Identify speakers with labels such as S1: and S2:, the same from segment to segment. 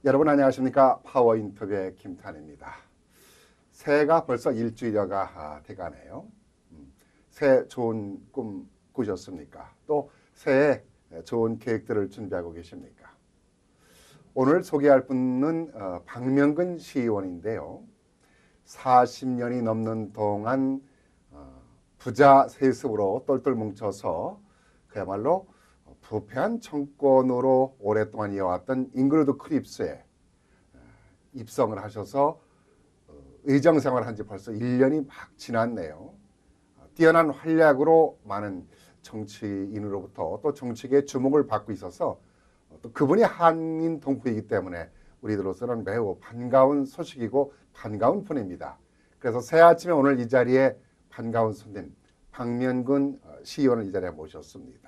S1: 여러분 안녕하십니까? 파워 인터뷰의 김탄입니다. 새해가 벌써 일주일여가 돼가네요. 새해 좋은 꿈 꾸셨습니까? 또 새해 좋은 계획들을 준비하고 계십니까? 오늘 소개할 분은 박명근 시의원인데요. 40년이 넘는 동안 부자 세습으로 똘똘 뭉쳐서 그야말로 부패한 정권으로 오랫동안 이어왔던 잉그리드 크립스에 입성을 하셔서 의정 생활을 한 지 벌써 1년이 막 지났네요. 뛰어난 활약으로 많은 정치인으로부터 또 정치계의 주목을 받고 있어서 또 그분이 한인 동포이기 때문에 우리들로서는 매우 반가운 소식이고 반가운 분입니다. 그래서 새 아침에 오늘 이 자리에 반가운 손님 박명근 시의원을 이 자리에 모셨습니다.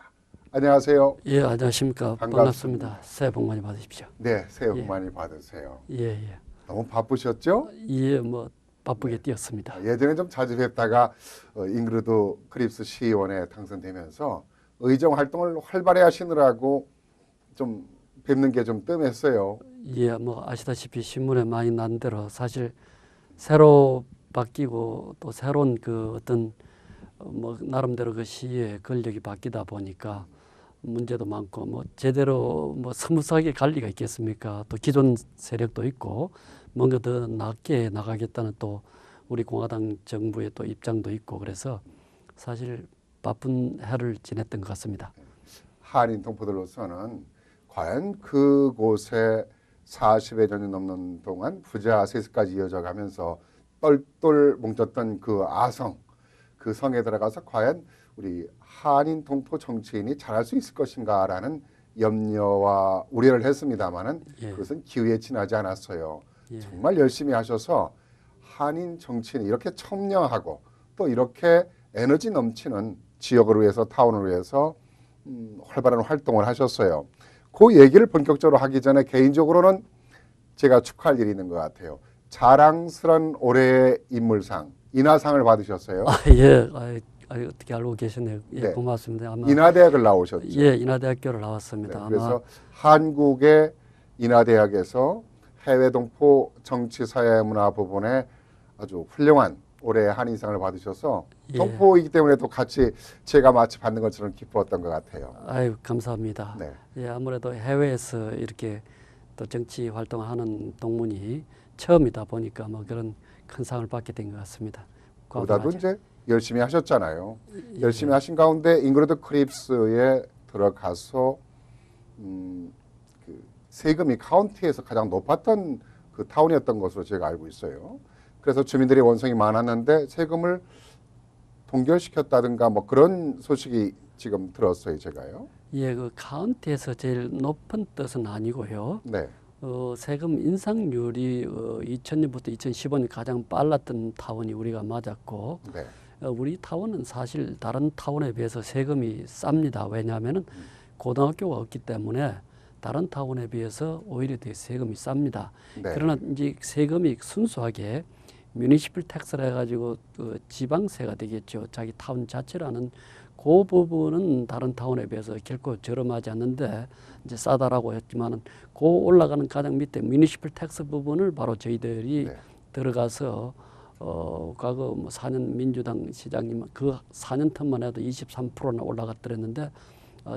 S1: 안녕하세요.
S2: 예, 안녕하십니까. 반갑습니다. 새해 복 많이 받으십시오.
S1: 네, 새해 복 많이 받으세요.
S2: 예.
S1: 너무 바쁘셨죠?
S2: 예, 뭐 바쁘게 뛰었습니다.
S1: 예전에 좀 자주 뵀다가 잉그리드 크립스 시의원에 당선되면서 의정 활동을 활발히 하시느라고 좀 뵙는 게 좀 뜸했어요.
S2: 예, 뭐 아시다시피 신문에 많이 난 대로 사실 새로 바뀌고 또 새로운 그 어떤 뭐 나름대로 그 시의 권력이 바뀌다 보니까 문제도 많고 뭐 제대로 뭐 스무스하게 갈 리가 있겠습니까? 또 기존 세력도 있고 뭔가 더 낮게 나가겠다는 또 우리 공화당 정부의 또 입장도 있고 그래서 사실 바쁜 해를 지냈던 것 같습니다.
S1: 한인 동포들로서는 과연 그곳에 40여 년이 넘는 동안 부자 세습까지 이어져 가면서 똘똘 뭉쳤던 그 아성, 그 성에 들어가서 과연 우리 한인 동포 정치인이 잘할 수 있을 것인가라는 염려와 우려를 했습니다마는 그것은 기회에 지나지 않았어요. 정말 열심히 하셔서 한인 정치인이 이렇게 청량하고 또 이렇게 에너지 넘치는 지역을 위해서 타운을 위해서 활발한 활동을 하셨어요. 그 얘기를 본격적으로 하기 전에 개인적으로는 제가 축하할 일이 있는 것 같아요. 자랑스러운 올해의 인물상 인하상을 받으셨어요.
S2: 예. 어떻게 알고 계셨네요. 예,
S1: 네.
S2: 고맙습니다. 아마
S1: 인하대학을 나오셨죠.
S2: 예, 인하대학교를 나왔습니다.
S1: 네, 그래서 한국의 인하대학에서 해외 동포 정치 사회 문화 부분에 아주 훌륭한 올해의 한인상을 받으셔서 동포이기 때문에 또 같이 제가 마치 받는 것처럼 기뻤던 것 같아요.
S2: 아유, 감사합니다.
S1: 네.
S2: 예, 아무래도 해외에서 이렇게 또 정치 활동하는 동문이 처음이다 보니까 뭐 그런 큰 상을 받게 된 것 같습니다.
S1: 보다도 이제 열심히 하셨잖아요. 열심히 하신 가운데 잉그리드 크립스에 들어가서 그 세금이 카운티에서 가장 높았던 그 타운이었던 것으로 제가 알고 있어요. 그래서 주민들이 원성이 많았는데 세금을 동결시켰다든가 뭐 그런 소식이 지금 들었어요, 제가요.
S2: 예, 그 카운티에서 제일 높은 뜻은 아니고요.
S1: 네.
S2: 세금 인상률이 2000년부터 2015년 가장 빨랐던 타운이 우리가 맞았고,
S1: 네.
S2: 우리 타운은 사실 다른 타운에 비해서 세금이 쌉니다. 왜냐하면은 고등학교가 없기 때문에 다른 타운에 비해서 오히려 더 세금이 쌉니다.
S1: 네.
S2: 그러나 이제 세금이 순수하게 뮤니시플 텍스라 해가지고 그 지방세가 되겠죠. 자기 타운 자체라는 그 부분은 다른 타운에 비해서 결코 저렴하지 않는데 이제 싸다라고 했지만은 그 올라가는 가장 밑에 뮤니시플 텍스 부분을 바로 저희들이 들어가서 과거 뭐 4년 민주당 시장님 그 4년 텀만 해도 23%나 올라갔더랬는데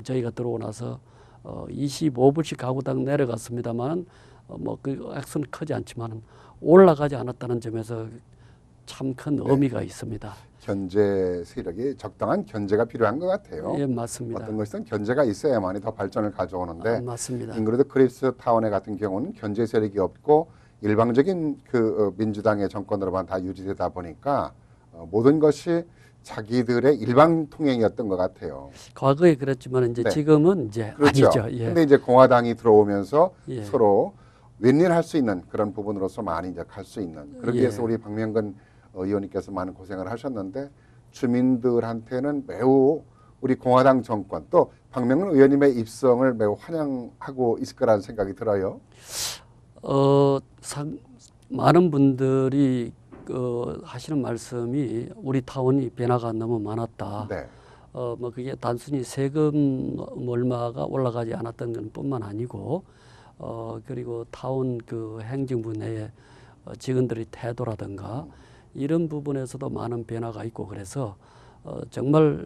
S2: 저희가 들어오고 나서 25불씩 가구당 내려갔습니다만 뭐 그 액수는 크지 않지만은 올라가지 않았다는 점에서 참 큰 의미가 있습니다.
S1: 견제 세력이 적당한 견제가 필요한 것 같아요.
S2: 예, 맞습니다.
S1: 어떤 것은 견제가 있어야만이 더 발전을 가져오는데
S2: 맞습니다.
S1: 잉그리드 크립스 타운에 같은 경우는 견제 세력이 없고 일방적인 그 민주당의 정권으로만 다 유지되다 보니까 모든 것이 자기들의 일방 통행이었던 것 같아요.
S2: 과거에 그랬지만 이제 지금은 이제
S1: 그렇죠.
S2: 아니죠. 예.
S1: 근데 이제 공화당이 들어오면서
S2: 예.
S1: 서로 윈윈할 수 있는 그런 부분으로서 많이 이제 갈 수 있는 그러기 위해서 우리 박명근 의원님께서 많은 고생을 하셨는데 주민들한테는 매우 우리 공화당 정권 또 박명근 의원님의 입성을 매우 환영하고 있을 거라는 생각이 들어요.
S2: 많은 분들이 하시는 말씀이 우리 타운이 변화가 너무 많았다.
S1: 네.
S2: 뭐 그게 단순히 세금 얼마가 올라가지 않았던 건 뿐만 아니고 그리고 타운 그 행정부 내에 직원들의 태도라든가 이런 부분에서도 많은 변화가 있고 그래서 정말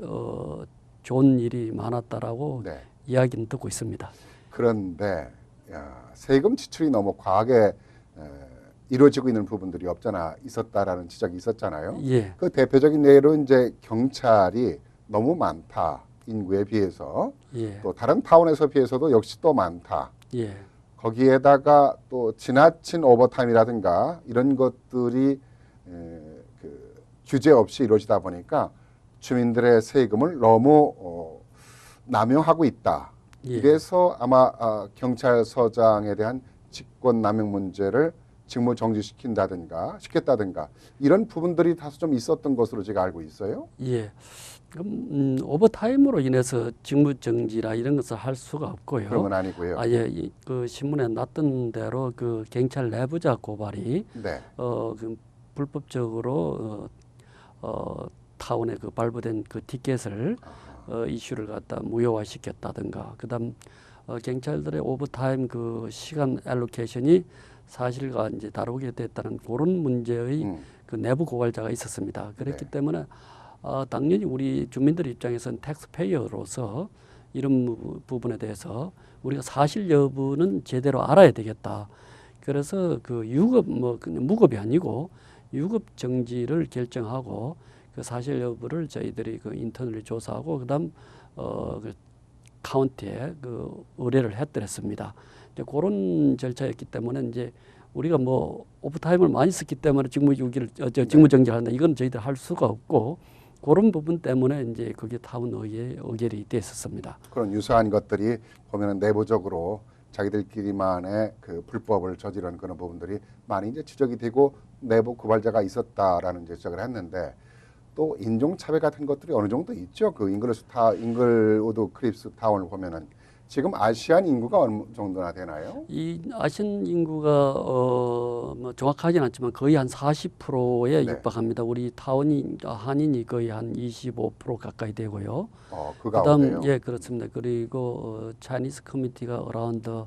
S2: 좋은 일이 많았다라고
S1: 네.
S2: 이야기는 듣고 있습니다.
S1: 그런데 세금 지출이 너무 과하게 에, 이루어지고 있는 부분들이 없잖아 있었다라는 지적이 있었잖아요.
S2: 예,
S1: 그 대표적인 예로 이제 경찰이 너무 많다 인구에 비해서
S2: 예,
S1: 또 다른 타운에서 비해서도 역시 또 많다.
S2: 예,
S1: 거기에다가 또 지나친 오버타임이라든가 이런 것들이 그 규제 없이 이루어지다 보니까 주민들의 세금을 너무 남용하고 있다.
S2: 예.
S1: 이래서 아마 경찰서장에 대한 직권 남용 문제를 직무 정지시킨다든가 시켰다든가 이런 부분들이 다소 좀 있었던 것으로 제가 알고 있어요.
S2: 예. 그럼 오버타임으로 인해서 직무정지나 이런 것을 할 수가 없고요.
S1: 그런 건 아니고요.
S2: 예, 그 신문에 났던 대로 그 경찰 내부자 고발이
S1: 네.
S2: 그 불법적으로 타운에 그 발부된 그 티켓을 이슈를 갖다 무효화시켰다든가, 그다음 경찰들의 오버타임 그 시간 알로케이션이 사실과 이제 다루게 됐다는 그런 문제의 그 내부 고발자가 있었습니다. 그렇기
S1: 네.
S2: 때문에 당연히 우리 주민들 입장에서는 텍스페이어로서 이런 부분에 대해서 우리가 사실 여부는 제대로 알아야 되겠다. 그래서 그 유급 뭐 그냥 무급이 아니고 유급 정지를 결정하고 그 사실 여부를 저희들이 그 인터널리 조사하고 그다음 그 카운티에 그 의뢰를 했더랬습니다. 이제 그런 절차였기 때문에 이제 우리가 뭐 오버타임을 많이 썼기 때문에 직무 정지를 한다. 이건 저희들 할 수가 없고 그런 부분 때문에 이제 그게 타운 의회에 의결이 됐었습니다.
S1: 그런 유사한 것들이 보면은 내부적으로 자기들끼리만의 그 불법을 저지른 그런 부분들이 많이 이제 지적이 되고 내부 고발자가 있었다라는 지적을 했는데 또 인종차별 같은 것들이 어느 정도 있죠. 그 잉글우드 크립스 타운을 보면은 지금 아시안 인구가 어느 정도나 되나요?
S2: 이 아시안 인구가 뭐 정확하지는 않지만 거의 한 40%에
S1: 네.
S2: 육박합니다. 우리 타운이 한인이 거의 한 25% 가까이 되고요.
S1: 그
S2: 그다음
S1: 가운데요.
S2: 예 그렇습니다. 그리고 차이니스 커뮤니티가 어라운드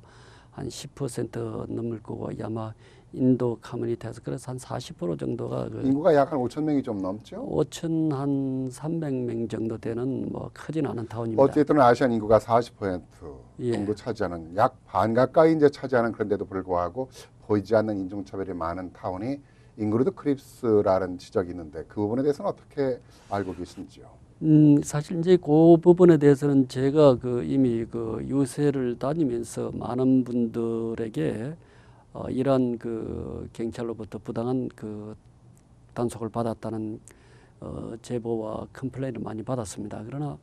S2: 한 10% 넘을 거고 아마 인도 커뮤니티에서 그래서 한 40% 정도가 그
S1: 인구가 약 한 5천 명이 좀 넘죠.
S2: 5천 한 300명 정도 되는 뭐 크진 않은 타운입니다.
S1: 어쨌든 아시안 인구가 40%
S2: 예.
S1: 정도 차지하는 약 반 가까이 이제 차지하는 그런데도 불구하고 보이지 않는 인종차별이 많은 타운이 잉그루드 크립스라는 지적이 있는데 그 부분에 대해서는 어떻게 알고 계신지요?
S2: 사실 이제 그 부분에 대해서는 제가 그 이미 그 유세를 다니면서 많은 분들에게 이러한 그 경찰로부터 부당한 그 단속을 받았다는 제보와 컴플레인을 많이 받았습니다. 그러나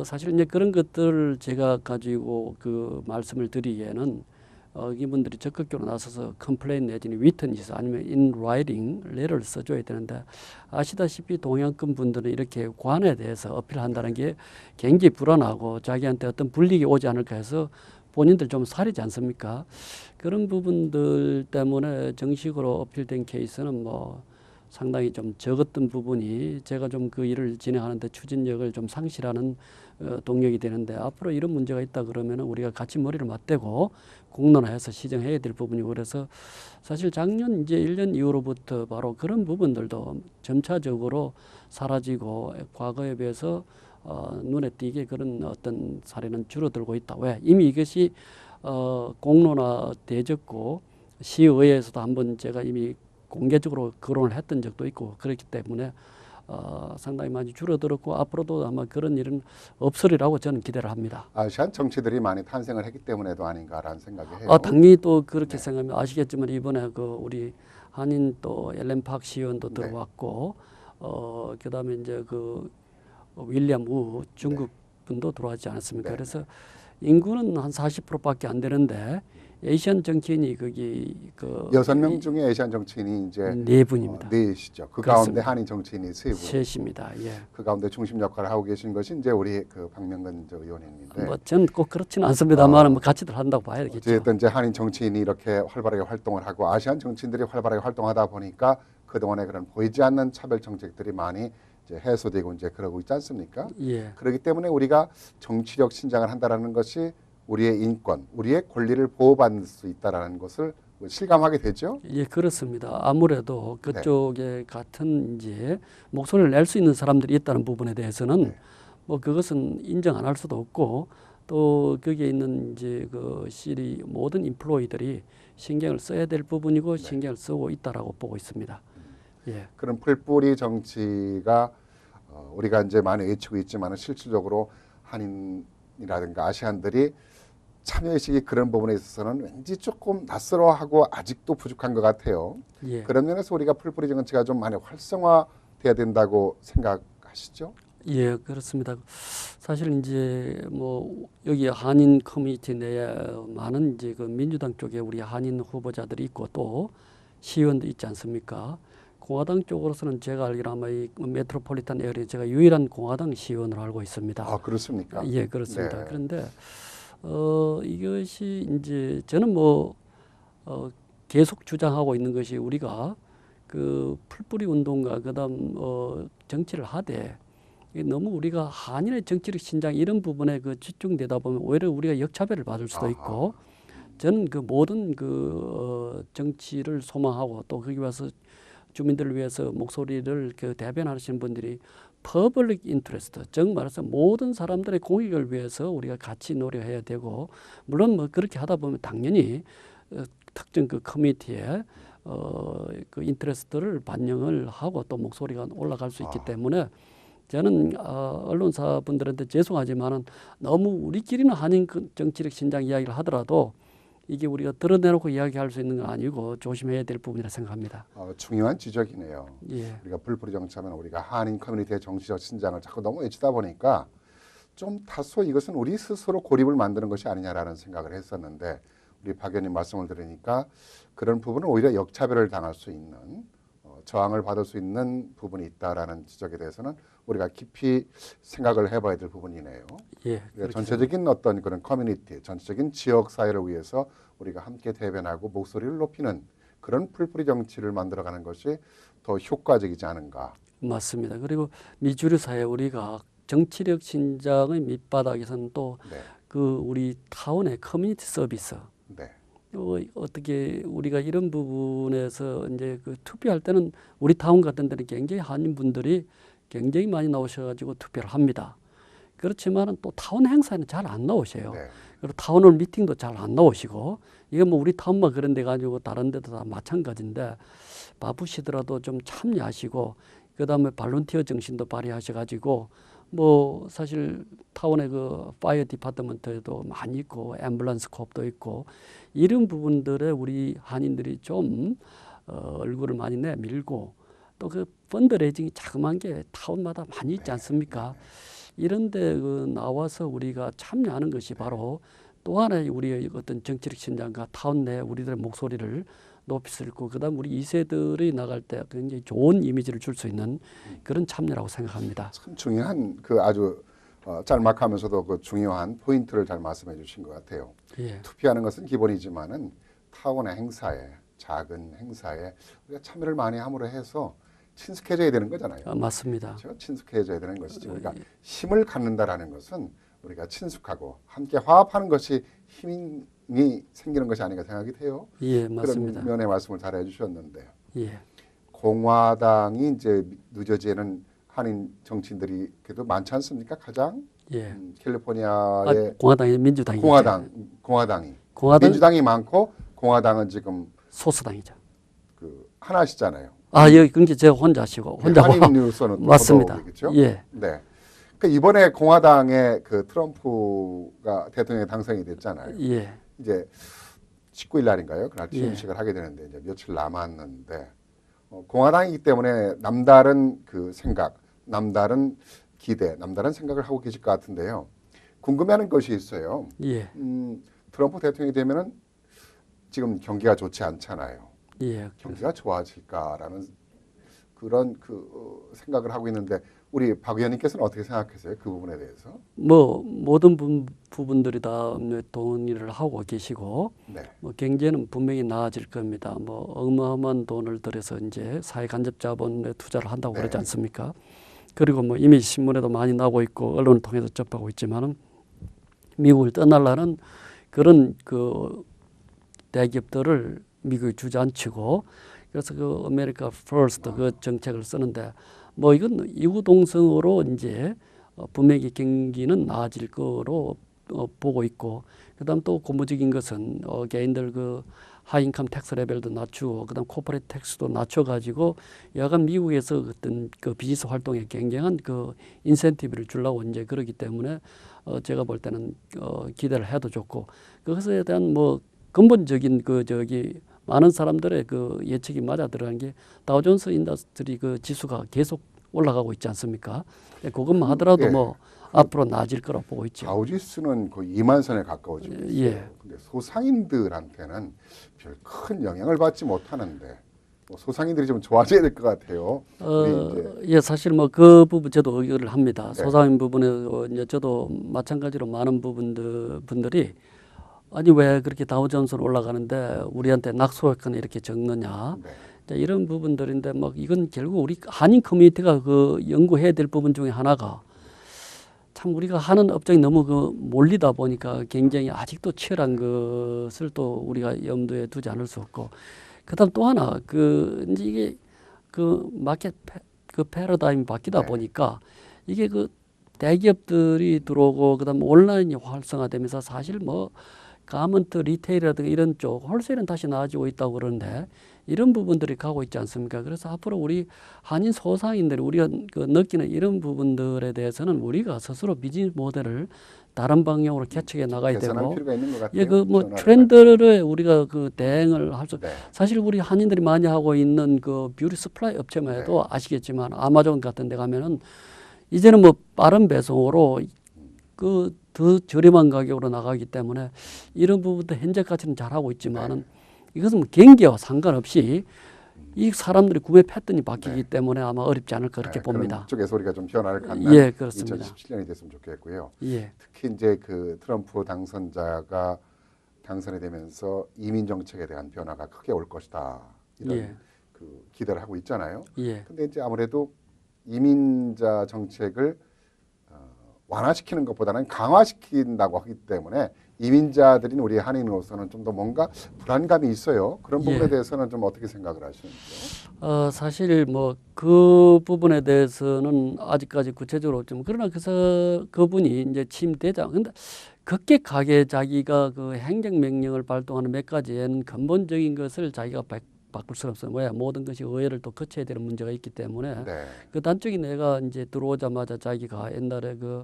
S2: 사실 이제 그런 것들을 제가 가지고 그 말씀을 드리기에는 이분들이 적극적으로 나서서 컴플레인 내지는 위트니스 아니면 인 라이팅 레터를 써줘야 되는데 아시다시피 동양권 분들은 이렇게 관에 대해서 어필한다는 게 굉장히 불안하고 자기한테 어떤 불이익이 오지 않을까 해서 본인들 좀 사리지 않습니까? 그런 부분들 때문에 정식으로 어필된 케이스는 뭐 상당히 좀 적었던 부분이 제가 좀 그 일을 진행하는데 추진력을 좀 상실하는 동력이 되는데 앞으로 이런 문제가 있다 그러면 우리가 같이 머리를 맞대고 공론화해서 시정해야 될 부분이고 그래서 사실 작년 이제 1년 이후로부터 바로 그런 부분들도 점차적으로 사라지고 과거에 비해서 눈에 띄게 그런 어떤 사례는 줄어들고 있다. 왜? 이미 이것이 공론화 되졌고 시의회에서도 한번 제가 이미 공개적으로 거론을 했던 적도 있고 그렇기 때문에 상당히 많이 줄어들었고 앞으로도 아마 그런 일은 없으리라고 저는 기대를 합니다.
S1: 아시안 정치들이 많이 탄생을 했기 때문에도 아닌가라는 생각이 해요.
S2: 당연히 또 그렇게
S1: 네.
S2: 생각하면 아시겠지만 이번에 그 우리 한인 또 엘렌 팍 시의원도
S1: 네.
S2: 들어왔고 그다음에 이제 그 윌리엄 우 중국 분도 들어왔지 않았습니까?
S1: 네.
S2: 그래서 인구는 한 40%밖에 안 되는데 에이시안 정치인이 거기 그
S1: 6명 중에 아시안 정치인이 이제
S2: 네 분입니다.
S1: 넷이죠. 그
S2: 그렇습니다.
S1: 가운데 한인 정치인이 3분.
S2: 셋입니다. 예.
S1: 그 가운데 중심 역할을 하고 계신 것이 이제 우리 그 박명근 의원님인데
S2: 뭐 저는 꼭 그렇지는 않습니다만 뭐 같이들 한다고 봐야겠죠.
S1: 어쨌든 이제 한인 정치인이 이렇게 활발하게 활동을 하고 아시안 정치인들이 활발하게 활동하다 보니까 그동안에 그런 보이지 않는 차별 정책들이 많이 이제 해소되고 이제 그러고 있지 않습니까?
S2: 예.
S1: 그렇기 때문에 우리가 정치력 신장을 한다라는 것이 우리의 인권, 우리의 권리를 보호받을 수 있다라는 것을 실감하게 되죠.
S2: 예, 그렇습니다. 아무래도
S1: 네.
S2: 그쪽에 같은 이제 목소리를 낼 수 있는 사람들이 있다는 부분에 대해서는
S1: 네.
S2: 뭐 그것은 인정 안 할 수도 없고 또 거기에 있는 이제 그 시리 모든 인플로이들이 신경을 써야 될 부분이고
S1: 네.
S2: 신경을 쓰고 있다라고 보고 있습니다. 예,
S1: 그런 풀뿌리 정치가 우리가 이제 많이 외치고 있지만 실질적으로 한인이라든가 아시안들이 참여의식이 그런 부분에 있어서는 왠지 조금 낯설어하고 아직도 부족한 것 같아요.
S2: 예,
S1: 그런 면에서 우리가 풀뿌리 정치가 좀 많이 활성화돼야 된다고 생각하시죠?
S2: 예, 그렇습니다. 사실 이제 뭐 여기 한인 커뮤니티 내에 많은 이제 그 민주당 쪽에 우리 한인 후보자들이 있고 또 시의원도 있지 않습니까? 공화당 쪽으로서는 제가 알기로 아마 이 메트로폴리탄 에어리에 제가 유일한 공화당 시의원으로 알고 있습니다.
S1: 아, 그렇습니까?
S2: 예, 그렇습니다.
S1: 네.
S2: 그런데 이것이 이제 저는 뭐 계속 주장하고 있는 것이 우리가 그 풀뿌리 운동과 그다음 정치를 하되 이게 너무 우리가 한인의 정치력 신장 이런 부분에 그 집중되다 보면 오히려 우리가 역차별을 받을 수도 있고 저는 그 모든 그 정치를 소망하고 또 거기 와서 주민들을 위해서 목소리를 그 대변하시는 분들이 퍼블릭 인트레스트, 즉 말해서 모든 사람들의 공익을 위해서 우리가 같이 노력해야 되고 물론 뭐 그렇게 하다 보면 당연히 특정 그 커뮤니티에 그 인트레스트를 반영을 하고 또 목소리가 올라갈 수 있기 때문에 저는 언론사 분들한테 죄송하지만은 너무 우리끼리는 한인 정치력 신장 이야기를 하더라도 이게 우리가 드러내놓고 이야기할 수 있는 건 아니고 조심해야 될 부분이라 생각합니다.
S1: 중요한 지적이네요.
S2: 예.
S1: 우리가 풀뿌리 정치하면 우리가 한인 커뮤니티의 정치적 신장을 자꾸 너무 외치다 보니까 좀 다소 이것은 우리 스스로 고립을 만드는 것이 아니냐라는 생각을 했었는데 우리 박 의원님 말씀을 들으니까 그런 부분은 오히려 역차별을 당할 수 있는 저항을 받을 수 있는 부분이 있다라는 지적에 대해서는 우리가 깊이 생각을 해봐야 될 부분이네요.
S2: 예,
S1: 그러니까 전체적인 어떤 그런 커뮤니티, 전체적인 지역 사회를 위해서 우리가 함께 대변하고 목소리를 높이는 그런 풀뿌리 정치를 만들어가는 것이 더 효과적이지 않은가.
S2: 맞습니다. 그리고 미주류 사회 우리가 정치력 신장의 밑바닥에서는 또
S1: 네,
S2: 그 우리 타운의 커뮤니티 서비스
S1: 네,
S2: 어떻게 우리가 이런 부분에서 이제 그 투표할 때는 우리 타운 같은 데는 굉장히 한인 분들이 굉장히 많이 나오셔가지고 투표를 합니다. 그렇지만은 또 타운 행사는 잘 안 나오셔요.
S1: 네.
S2: 그리고 타운홀 미팅도 잘 안 나오시고 이게 뭐 우리 타운만 그런 데 가지고 다른 데도 다 마찬가지인데 바쁘시더라도 좀 참여하시고 그다음에 발런티어 정신도 발휘하셔가지고 뭐 사실 타운의 그 파이어 디파트먼트에도 많이 있고 앰뷸런스 콥도 있고 이런 부분들에 우리 한인들이 좀 얼굴을 많이 내밀고 또 그 펀드레이징이 자그마한 게 타운마다 많이 있지 않습니까? 이런데 그 나와서 우리가 참여하는 것이 바로 또 하나의 우리의 어떤 정치력 신장과 타운 내 우리들의 목소리를 높일 수 있고 그다음 우리 2세들이 나갈 때 굉장히 좋은 이미지를 줄 수 있는 그런 참여라고 생각합니다.
S1: 참 중요한 그 아주 짤막하면서도 그 중요한 포인트를 잘 말씀해 주신 것 같아요.
S2: 예.
S1: 투표하는 것은 기본이지만은 타운의 행사에 작은 행사에 우리가 참여를 많이 함으로 해서 친숙해져야 되는 거잖아요.
S2: 맞습니다.
S1: 그렇죠? 친숙해져야 되는 것이지 우리가 힘을 갖는다라는 것은 우리가 친숙하고 함께 화합하는 것이 힘이 생기는 것이 아닌가 생각이 돼요.
S2: 예, 맞습니다.
S1: 그런 면의 말씀을 잘 해주셨는데
S2: 예,
S1: 공화당이 이제 뉴저지에는 한인 정치인들이 그래도 많지 않습니까? 가장
S2: 예.
S1: 캘리포니아의
S2: 공화당이 민주당이
S1: 공화당이
S2: 공화당
S1: 민주당이 많고 공화당은 지금
S2: 소수당이죠.
S1: 그 하나시잖아요.
S2: 여기 그게 제가 혼자시고 혼자
S1: 한인 뉴스는 또
S2: 맞습니다.
S1: 더더욱이겠죠?
S2: 예,
S1: 네. 그 이번에 공화당의 그 트럼프가 대통령에 당선이 됐잖아요.
S2: 예,
S1: 이제 19일 날인가요? 그날
S2: 예.
S1: 취임식을 하게 되는데 이제 며칠 남았는데 공화당이기 때문에 남다른 그 생각, 남다른 기대, 남다른 생각을 하고 계실 것 같은데요. 궁금해하는 것이 있어요.
S2: 예,
S1: 트럼프 대통령이 되면은 지금 경기가 좋지 않잖아요.
S2: 예.
S1: 경기가 좋아질까라는 그런 생각을 하고 있는데 우리 박 의원님께서는 어떻게 생각하세요? 그 부분에 대해서?
S2: 뭐 모든 부분들이 다 동의를 하고 계시고
S1: 네,
S2: 뭐 경제는 분명히 나아질 겁니다. 뭐 어마어마한 돈을 들여서 이제 사회 간접 자본에 투자를 한다고
S1: 네.
S2: 그러지 않습니까? 그리고 뭐 이미 신문에도 많이 나오고 있고 언론을 통해서 접하고 있지만은 미국을 떠나려는 그런 그 대기업들을 미국이 주저앉히고 그래서 그 아메리카 퍼스트 그 정책을 쓰는데 뭐 이건 이구동성으로 이제 분명히 경기는 나아질 거로 보고 있고 그다음 또 고무적인 것은 개인들 그 하인컴 텍스 레벨도 낮추고 그다음 코퍼레이트 텍스도 낮춰가지고 여간 미국에서 어떤 그 비즈니스 활동에 굉장한 그 인센티브를 주려고 이제 그러기 때문에 제가 볼 때는 기대를 해도 좋고 그것에 대한 뭐 근본적인 그 저기 많은 사람들의 그 예측이 맞아 들어간 게 다우존스 인더스트리 그 지수가 계속 올라가고 있지 않습니까? 그것만 하더라도
S1: 예.
S2: 뭐 앞으로 나아질 거라고 보고 있죠.
S1: 다우지수는 거의 2만 선에 가까워지고 있어요.
S2: 예.
S1: 근데 소상인들한테는 별 큰 영향을 받지 못하는데 뭐 소상인들이 좀 좋아져야 될 것 같아요.
S2: 예, 사실 뭐 그 부분 저도 의견을 합니다.
S1: 네.
S2: 소상인 부분에 이제 저도 마찬가지로 많은 분들이 아니 왜 그렇게 다우존스는 올라가는데 우리한테 낙수효과는 이렇게 적느냐.
S1: 네.
S2: 자, 이런 부분들인데 막 이건 결국 우리 한인 커뮤니티가 그 연구해야 될 부분 중에 하나가 참 우리가 하는 업종이 너무 그 몰리다 보니까 굉장히 아직도 치열한 것을 또 우리가 염두에 두지 않을 수 없고 그다음 또 하나 그 이제 이게 그 마켓 그 패러다임이 바뀌다
S1: 네.
S2: 보니까 이게 그 대기업들이 들어오고 그다음 온라인이 활성화되면서 사실 뭐 가먼트 리테일이라든가 이런 쪽 홀세일은 다시 나아지고 있다고 그러는데 이런 부분들이 가고 있지 않습니까? 그래서 앞으로 우리 한인 소상인들이 우리가 그 느끼는 이런 부분들에 대해서는 우리가 스스로 비즈니스 모델을 다른 방향으로 개척해 나가야
S1: 개선할
S2: 되고
S1: 필요가 있는 것 같아요.
S2: 예, 그 뭐
S1: 변화를
S2: 트렌드를 우리가 그 대응을 할 수
S1: 네.
S2: 사실 우리 한인들이 많이 하고 있는 그 뷰티 서플라이 업체만 해도
S1: 네.
S2: 아시겠지만 아마존 같은 데 가면은 이제는 뭐 빠른 배송으로 그 더 저렴한 가격으로 나가기 때문에 이런 부분도 현재까지는 잘하고 있지만은
S1: 네.
S2: 이것은 뭐 경기와 상관없이 이 사람들이 구매 패턴이 바뀌기
S1: 네.
S2: 때문에 아마 어렵지 않을까 그렇게
S1: 네,
S2: 봅니다.
S1: 그런 쪽에서 우리가 좀 변화를 갖는
S2: 예, 그렇습니다.
S1: 2017년이 됐으면 좋겠고요.
S2: 예,
S1: 특히 이제 그 트럼프 당선자가 당선이 되면서 이민 정책에 대한 변화가 크게 올 것이다 이런
S2: 예.
S1: 그 기대를 하고 있잖아요.
S2: 예,
S1: 근데 이제 아무래도 이민자 정책을 완화시키는 것보다는 강화시킨다고 하기 때문에 이민자들인 우리 한인으로서는 좀 더 뭔가 불안감이 있어요. 그런 부분에
S2: 예.
S1: 대해서는 좀 어떻게 생각을 하시는지요?
S2: 사실 뭐 그 부분에 대해서는 아직까지 구체적으로 좀 그러나 그래서 그분이 이제 취임되자 근데 급격하게 자기가 그 행정명령을 발동하는 몇 가지에는 근본적인 것을 자기가 바꿀 수는 없어요. 뭐야 모든 것이 의회를 또 거쳐야 되는 문제가 있기 때문에
S1: 네.
S2: 그 단적인 내가 이제 들어오자마자 자기가 옛날에 그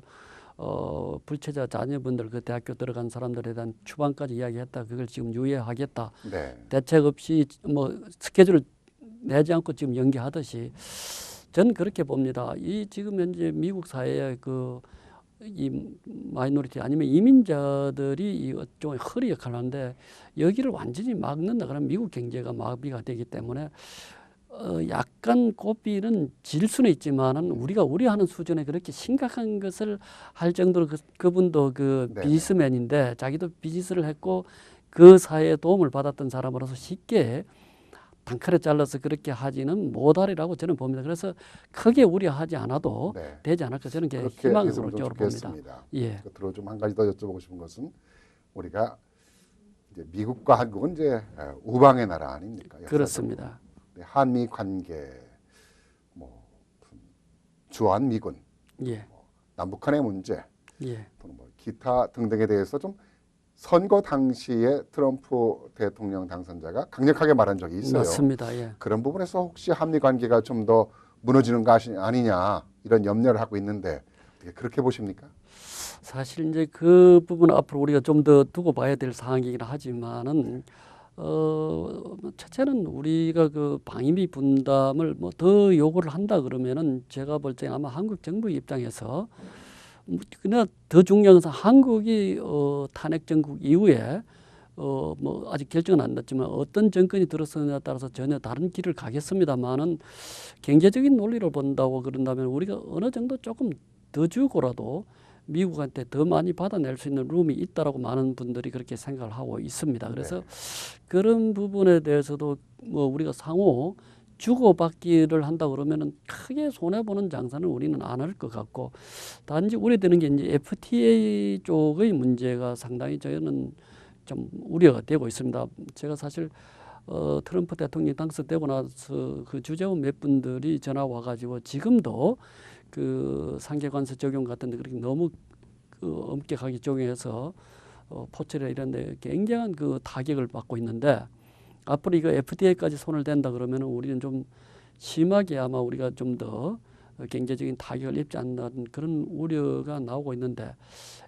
S2: 불체자 자녀분들 그 대학교 들어간 사람들에 대한 추방까지 이야기했다. 그걸 지금 유예하겠다.
S1: 네.
S2: 대책 없이 뭐 스케줄을 내지 않고 지금 연기하듯이 저는 그렇게 봅니다. 이 지금 현재 미국 사회의 그 이 마이너리티 아니면 이민자들이 이 일종의 허리 역할을 하는데 여기를 완전히 막는다 그러면 미국 경제가 마비가 되기 때문에 약간 고삐는 질 수는 있지만은 우리가 우려하는 수준에 그렇게 심각한 것을 할 정도로 그분도 그
S1: 네네.
S2: 비즈니스맨인데 자기도 비즈니스를 했고 그 사회에 도움을 받았던 사람으로서 쉽게 단칼에 잘라서 그렇게 하지는 못하리라고 저는 봅니다. 그래서 크게 우려하지 않아도
S1: 네.
S2: 되지 않을까 저는
S1: 그렇게
S2: 희망으로
S1: 했으면 좀
S2: 봅니다.
S1: 좋겠습니다.
S2: 예,
S1: 끝으로 좀 한 가지 더 여쭤보고 싶은 것은 우리가 이제 미국과 한국은 이제 우방의 나라 아닙니까? 역사적으로.
S2: 그렇습니다.
S1: 한미 관계, 뭐 주한 미군,
S2: 예,
S1: 남북한의 문제,
S2: 예,
S1: 또는 뭐 기타 등등에 대해서 좀 선거 당시에 트럼프 대통령 당선자가 강력하게 말한 적이 있어요.
S2: 맞습니다. 예.
S1: 그런 부분에서 혹시 한미 관계가 좀 더 무너지는 거 아니냐 이런 염려를 하고 있는데 어떻게 그렇게 보십니까?
S2: 사실 이제 그 부분은 앞으로 우리가 좀 더 두고 봐야 될 사항이긴 하지만은 첫째는 우리가 그 방위비 분담을 뭐 더 요구를 한다 그러면은 제가 볼 때 아마 한국 정부 입장에서 그러나 더 중요한 것은 한국이 탄핵 정국 이후에 뭐 아직 결정은 안 났지만 어떤 정권이 들어서느냐에 따라서 전혀 다른 길을 가겠습니다만은 경제적인 논리를 본다고 그런다면 우리가 어느 정도 조금 더 주고라도 미국한테 더 많이 받아낼 수 있는 룸이 있다라고 많은 분들이 그렇게 생각을 하고 있습니다. 그래서
S1: 네.
S2: 그런 부분에 대해서도 뭐 우리가 상호 주고받기를 한다 그러면은 크게 손해 보는 장사는 우리는 안 할 것 같고, 단지 우려되는 게 이제 FTA 쪽의 문제가 상당히 저는 좀 우려가 되고 있습니다. 제가 사실 트럼프 대통령이 당선되고 나서 그 주재원 몇 분들이 전화 와가지고 지금도 그 상계관세 적용 같은데 그렇게 너무 그 엄격하게 적용해서 포철이나 이런 데 굉장한 그 타격을 받고 있는데, 앞으로 이거 FTA까지 손을 댄다 그러면 우리는 좀 심하게 아마 우리가 좀 더 경제적인 타격을 입지 않는 그런 우려가 나오고 있는데,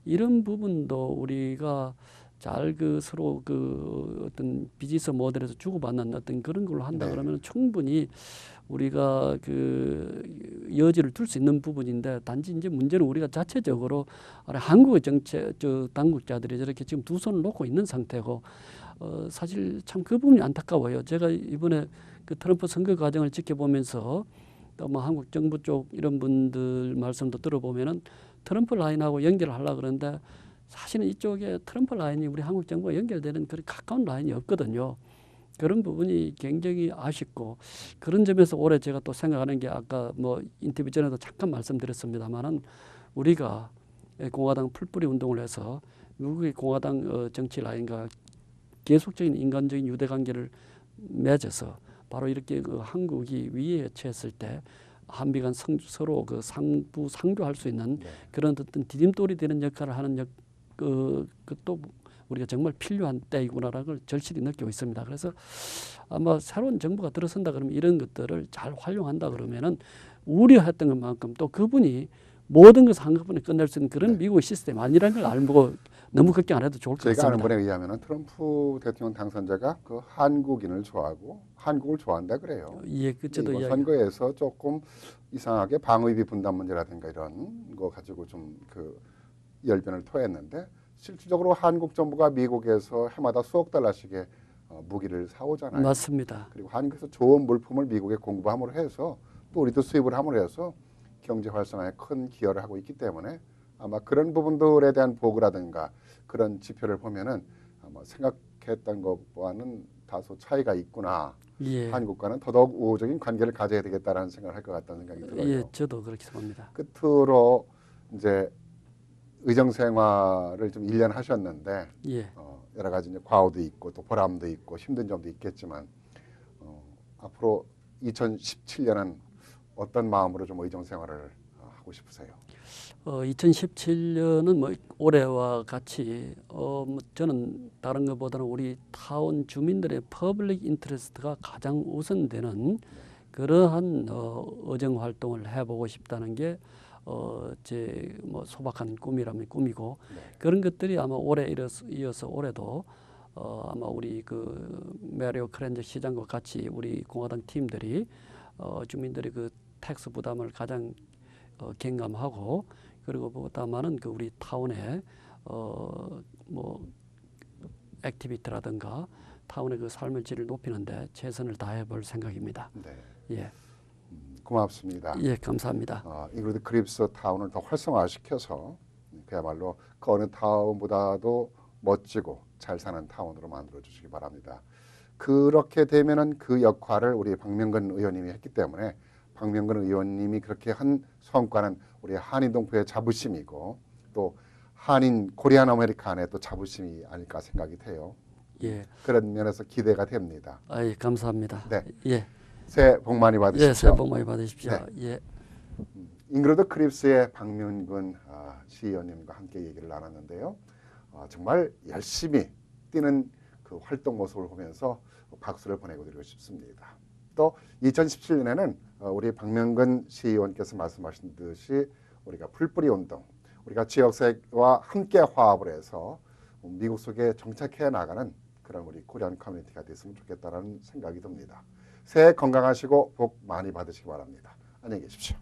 S2: 이런 부분도 우리가 잘 그 서로 그 어떤 비즈니스 모델에서 주고받는 어떤 그런 걸로 한다
S1: 네.
S2: 그러면 충분히 우리가 그 여지를 둘 수 있는 부분인데, 단지 이제 문제는 우리가 자체적으로 한국의 정책 당국자들이 저렇게 지금 두 손을 놓고 있는 상태고, 사실 참 그 부분이 안타까워요. 제가 이번에 그 트럼프 선거 과정을 지켜보면서 또 뭐 한국 정부 쪽 이런 분들 말씀도 들어보면은 트럼프 라인하고 연결을 하려고 그러는데, 사실은 이쪽에 트럼프 라인이 우리 한국 정부와 연결되는 그런 가까운 라인이 없거든요. 그런 부분이 굉장히 아쉽고, 그런 점에서 올해 제가 또 생각하는 게 아까 뭐 인터뷰 전에도 잠깐 말씀드렸습니다만은, 우리가 공화당 풀뿌리 운동을 해서 미국의 공화당 정치 라인과 계속적인 인간적인 유대 관계를 맺어서 바로 이렇게 그 한국이 위에 처했을 때 한미간 서로 그 상부상조할 수 있는
S1: 네.
S2: 그런 어떤 디딤돌이 되는 역할을 하는 그것도 우리가 정말 필요한 때이구나라는 걸 절실히 느끼고 있습니다. 그래서 아마 새로운 정부가 들어선다 그러면 이런 것들을 잘 활용한다 그러면은 우려했던 것만큼 또 그분이 모든 것을 한꺼번에 끝낼 수 있는 그런
S1: 네.
S2: 미국의 시스템 아니라는 걸 알고 너무 걱정 안 해도 좋을 것
S1: 제가 아는
S2: 같습니다.
S1: 분에 의하면 트럼프 대통령 당선자가 그 한국인을 좋아하고 한국을 좋아한다 그래요.
S2: 예,
S1: 근데
S2: 그저도
S1: 이번
S2: 이야기.
S1: 선거에서 조금 이상하게 방위비 분담 문제라든가 이런 거 가지고 좀 그 열변을 토했는데, 실질적으로 한국 정부가 미국에서 해마다 수억 달러씩의 무기를 사오잖아요.
S2: 맞습니다.
S1: 그리고 한국에서 좋은 물품을 미국에 공부함으로 해서 또 우리도 수입을 함으로 해서 경제 활성화에 큰 기여를 하고 있기 때문에 아마 그런 부분들에 대한 보고라든가 그런 지표를 보면은 아마 생각했던 것과는 다소 차이가 있구나.
S2: 예,
S1: 한국과는 더더욱 우호적인 관계를 가져야 되겠다라는 생각을 할 것 같다는 생각이 들어요.
S2: 예, 저도 그렇게 봅니다.
S1: 끝으로 이제 의정 생활을 좀 1년 하셨는데
S2: 예.
S1: 여러 가지 이제 과오도 있고 또 보람도 있고 힘든 점도 있겠지만 앞으로 2017년은 어떤 마음으로 좀 의정 생활을 하고 싶으세요?
S2: 2017년은 뭐 올해와 같이 뭐 저는 다른 것보다는 우리 타운 주민들의 퍼블릭 인터레스트가 가장 우선되는 그러한 의정 활동을 해보고 싶다는 게 제 뭐 소박한 꿈이라면 꿈이고,
S1: 네.
S2: 그런 것들이 아마 올해 이어서 올해도 아마 우리 그 메리오 크렌저 시장과 같이 우리 공화당 팀들이 주민들의 그 텍스 부담을 가장 경감하고, 그리고 보다마는 그 우리 타운의 뭐 액티비티라든가 타운의 그 삶의 질을 높이는데 최선을 다해 볼 생각입니다.
S1: 네.
S2: 예,
S1: 고맙습니다.
S2: 예, 감사합니다.
S1: 잉그리드 크립스 타운을 더 활성화시켜서 그야말로 그 어느 타운보다도 멋지고 잘 사는 타운으로 만들어 주시기 바랍니다. 그렇게 되면은 그 역할을 우리 박명근 의원님이 했기 때문에 박명근 의원님이 그렇게 한 성과는 우리 한인동포의 자부심이고 또 한인 코리안 아메리칸의 또 자부심이 아닐까 생각이 돼요.
S2: 예,
S1: 그런 면에서 기대가 됩니다.
S2: 예, 감사합니다.
S1: 네.
S2: 예,
S1: 새해 복 많이 받으십시오.
S2: 예, 새해 복 많이 받으십시오.
S1: 네.
S2: 예.
S1: 잉그리드 크립스의 박명근 시의원님과 함께 얘기를 나눴는데요. 정말 열심히 뛰는 그 활동 모습을 보면서 박수를 보내드리고 싶습니다. 또 2017년에는 우리 박명근 시의원께서 말씀하신 듯이 우리가 풀뿌리 운동, 우리가 지역사회와 함께 화합을 해서 미국 속에 정착해 나가는 그런 우리 코리안 커뮤니티가 됐으면 좋겠다는 생각이 듭니다. 새해 건강하시고 복 많이 받으시기 바랍니다. 안녕히 계십시오.